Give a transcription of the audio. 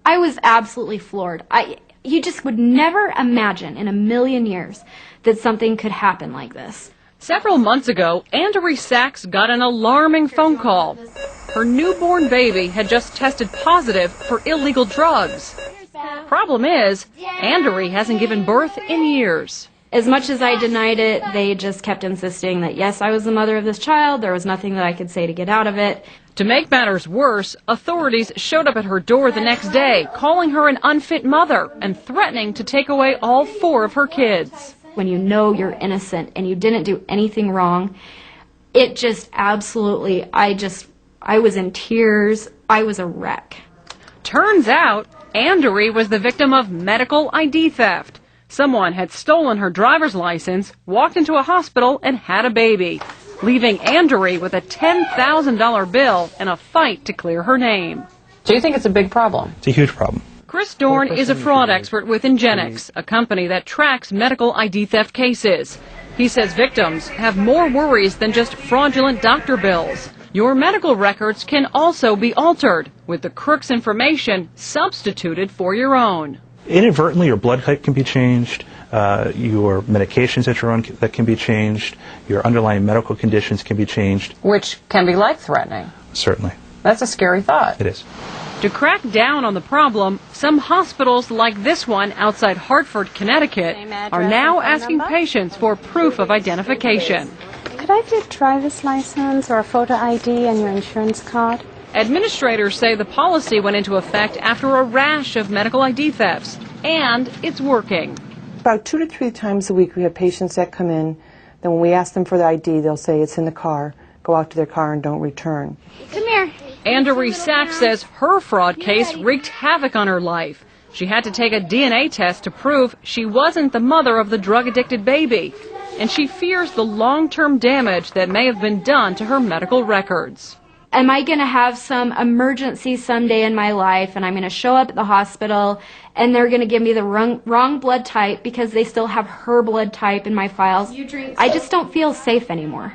I was absolutely floored. You just would never imagine in a million years that something could happen like this. Several months ago, Andrea Sachs got an alarming phone call. Her newborn baby had just tested positive for illegal drugs. Problem is, Andrea hasn't given birth in years. As much as I denied it, they just kept insisting that, yes, I was the mother of this child. There was nothing that I could say to get out of it. To make matters worse, authorities showed up at her door the next day, calling her an unfit mother and threatening to take away all 4 of her kids. When you know you're innocent and you didn't do anything wrong, it just absolutely, I was in tears. I was a wreck. Turns out, Andrea was the victim of medical ID theft. Someone had stolen her driver's license, walked into a hospital, and had a baby, leaving Andrea with a $10,000 bill and a fight to clear her name. Do you think it's a big problem? It's a huge problem. Chris Dorn is a fraud expert with Ingenix, a company that tracks medical ID theft cases. He says victims have more worries than just fraudulent doctor bills. Your medical records can also be altered, with the crook's information substituted for your own. Inadvertently, your blood type can be changed, your medications that you're on that can be changed, your underlying medical conditions can be changed. Which can be life-threatening. Certainly. That's a scary thought. It is. To crack down on the problem, some hospitals like this one outside Hartford, Connecticut, are now asking patients for proof of identification. Could I get a driver's license or a photo ID and your insurance card? Administrators say the policy went into effect after a rash of medical ID thefts, and it's working. About 2 to 3 times a week we have patients that come in, then when we ask them for the ID, they'll say it's in the car, go out to their car and don't return. Come here. Andrea Sachs says her fraud case wreaked havoc on her life. She had to take a DNA test to prove she wasn't the mother of the drug-addicted baby, and she fears the long-term damage that may have been done to her medical records. Am I going to have some emergency someday in my life and I'm going to show up at the hospital and they're going to give me the wrong blood type because they still have her blood type in my files? I just don't feel safe anymore.